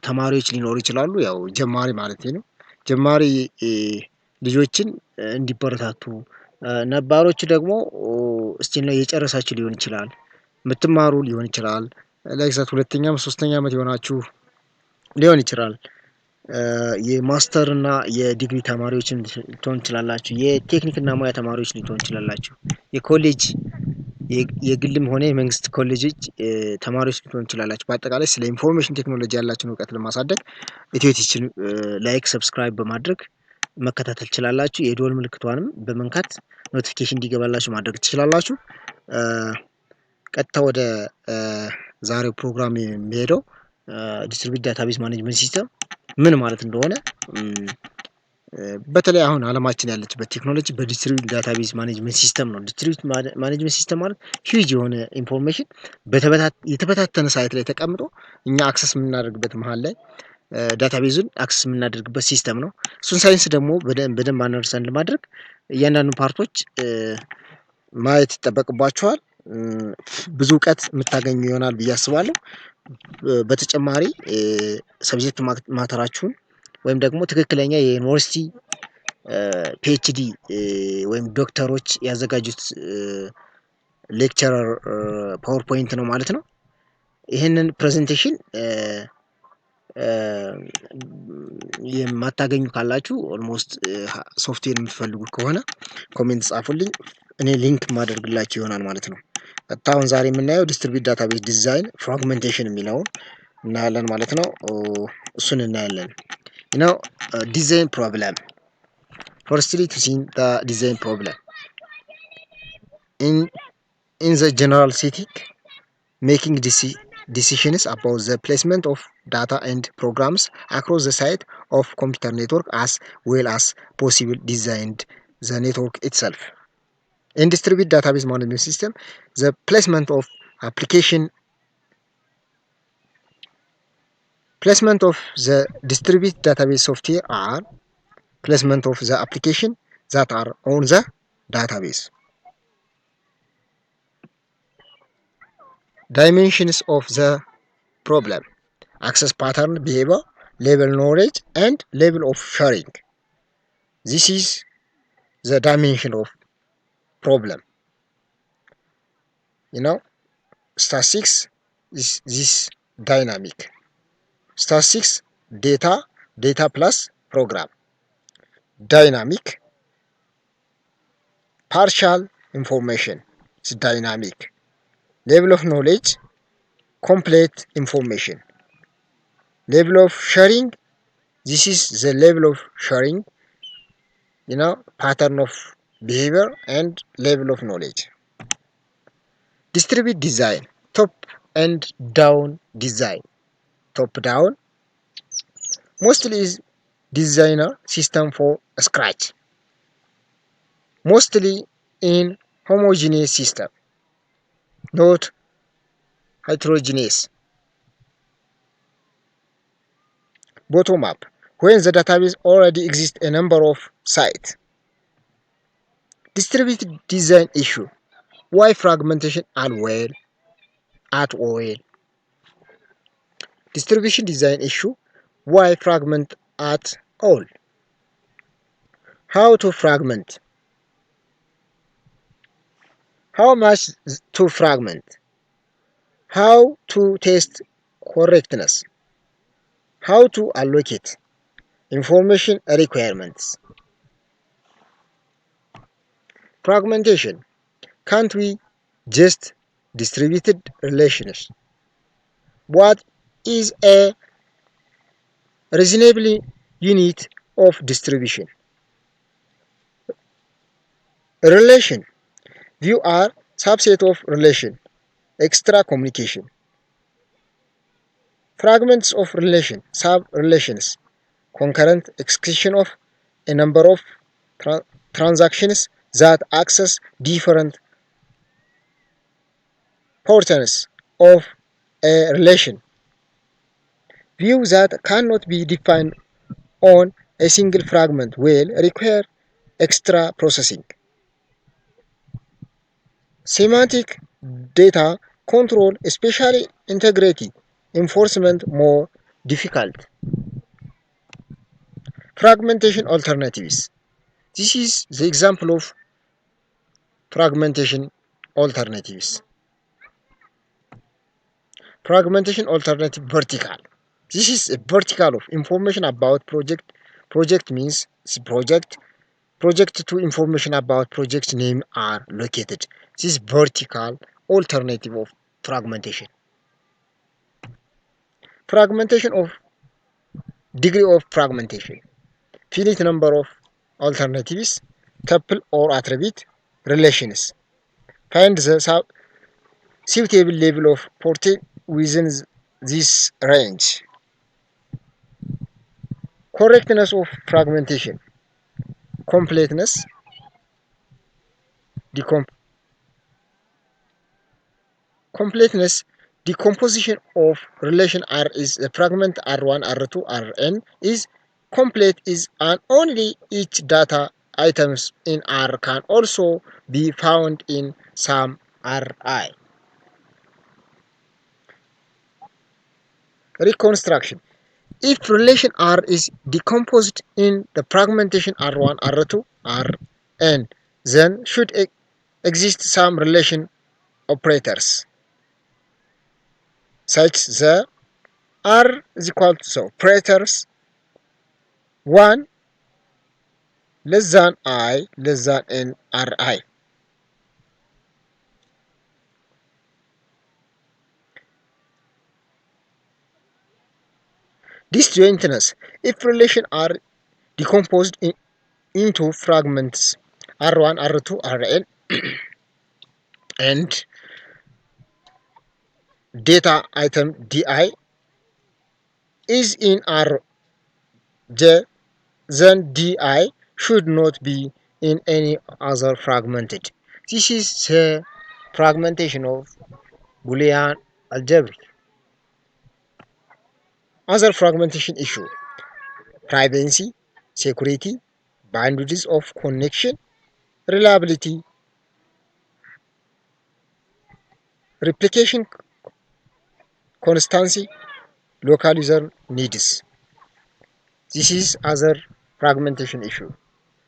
ተማሪዎች ሊኖሩ ይችላሉ። ያው ጀማሪ ማለቴ ነው። ጀማሪ ልጆችን እንዲበረታቱ ነባሮች ደግሞ ስቲል ነው የጨረሳችሁ ሊሆን ይችላል። የምትማሩ ሊሆን ይችላል። ለግዛት ሁለተኛም ሶስተኛ ዓመት የሆናችሁ ሊሆን ይችላል። የማስተር እና የዲግሪ ተማሪዎችን ልትሆን ትችላላችሁ። የቴክኒክ እና ሙያ ተማሪዎች ልትሆን ትችላላችሁ። የኮሌጅ የግልም ሆነ የመንግስት ኮሌጆች ተማሪዎች ልትሆን ትችላላችሁ። በአጠቃላይ ስለ ኢንፎርሜሽን ቴክኖሎጂ ያላችሁን እውቀት ለማሳደግ ኢትዮ ቲችን ላይክ ሰብስክራይብ በማድረግ መከታተል ትችላላችሁ። የደወል ምልክቷንም በመንካት ኖቲፊኬሽን እንዲገባላችሁ ማድረግ ትችላላችሁ። ቀጥታ ወደ ዛሬው ፕሮግራም የሚሄደው ዲስትሪቢዩትድ ዳታቤዝ ማኔጅመንት ሲስተም ምን ማለት እንደሆነ በተለይ አሁን አለማችን ያለችበት ቴክኖሎጂ በዲስትሪቢዩትድ ዳታቤዝ ማኔጅመንት ሲስተም ነው። ዲስትሪቢዩትድ ማኔጅመንት ሲስተም ማለት ሂውጅ የሆነ ኢንፎርሜሽን የተበታተነ ሳይት ላይ ተቀምጦ እኛ አክሰስ የምናደርግበት መሀል ላይ ዳታቤዙን አክሰስ የምናደርግበት ሲስተም ነው። እሱን ሳይንስ ደግሞ በደንብ አንደርስታንድ ለማድረግ እያንዳንዱ ፓርቶች ማየት ይጠበቅባቸዋል። ብዙ እውቀት የምታገኙ ይሆናል ብዬ አስባለሁ። በተጨማሪ ሰብጀክት ማተራችሁን ወይም ደግሞ ትክክለኛ የዩኒቨርሲቲ ፒኤችዲ ወይም ዶክተሮች ያዘጋጁት ሌክቸረር ፓወርፖይንት ነው ማለት ነው። ይህንን ፕሬዘንቴሽን የማታገኙ ካላችሁ ኦልሞስት ሶፍትዌር የምትፈልጉ ከሆነ ኮሜንት ጻፉልኝ፣ እኔ ሊንክ ማደርግላችሁ ይሆናል ማለት ነው። አሁን ዛሬ የምናየው ዲስትሪቢዩትድ ዳታቤዝ ዲዛይን ፍራግመንቴሽን የሚለውን እናያለን ማለት ነው። እሱን እናያለን። ዲዛይን ፕሮብለም ፈርስትሊ ቱ ሲ ዲዛይን ፕሮብለም in the general setting, making decisions about the placement of data and programs across the site of computer network as well as possible designed the network itself. In distributed database management system, the placement of the distributed database software are placement of the application that are on the database. Dimensions of the problem: access pattern, behavior, level knowledge, and level of sharing. This is the dimension of problem. Statistics is this dynamic. Statistics data plus program. Dynamic partial information. It's dynamic. Level of knowledge, complete information. Level of sharing, this is the level of sharing, pattern of behavior and level of knowledge. Distributed design, top and down design. Top down, mostly is designer system for scratch. Mostly in homogeneous system, not heterogeneous. Bottom up, when the database already exists a number of sites. Distributed design issue, why fragmentation at all. Distribution design issue, why fragment at all. How to fragment, how much to fragment, how to test correctness, how to allocate, information requirements. Fragmentation, can't we just distributed relations? What is a reasonable unit of distribution? Relation, view are subset of relation, extra communication. Fragments of relation, sub-relations, concurrent execution of a number of transactions that access different portions of a relation. View that cannot be defined on a single fragment will require extra processing. Semantic data control, especially integrity enforcement, more difficult. Fragmentation alternatives. This is the example of fragmentation alternatives. Fragmentation alternative vertical. This is a vertical of information about project. Project means project. Project to information about project name are located. This is vertical alternative of fragmentation. Fragmentation of degree of fragmentation. Finite number of alternatives, tuple or attribute, relations. Find the suitable level of protein within this range. Correctness of fragmentation. Completeness, decom completeness, decomposition of relation R is the fragment R1, R2, Rn is complete is and only each data items in R can also be found in some Ri. Reconstruction. If relation R is decomposed in the fragmentation R1, R2, Rn, then should exist some relation operators such the R is equal to operators 1 less than I less than n Ri. Disjointness. If relation are decomposed into fragments R1, R2, Rn and data item Di is in Rj, then Di should not be in any other fragmented. This is the fragmentation of Boolean algebra. Other fragmentation issue: privacy, security, boundaries of connection, reliability, replication constancy, local user needs. This is other fragmentation issue.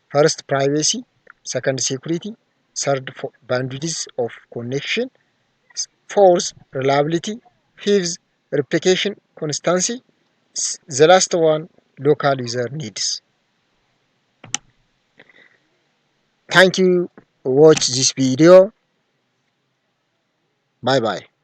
First, privacy. Second, security. Third, boundaries of connection. Fourth, reliability. Fifth, replication constancy. The last one, local user needs. Thank you. Watch this video. Bye bye.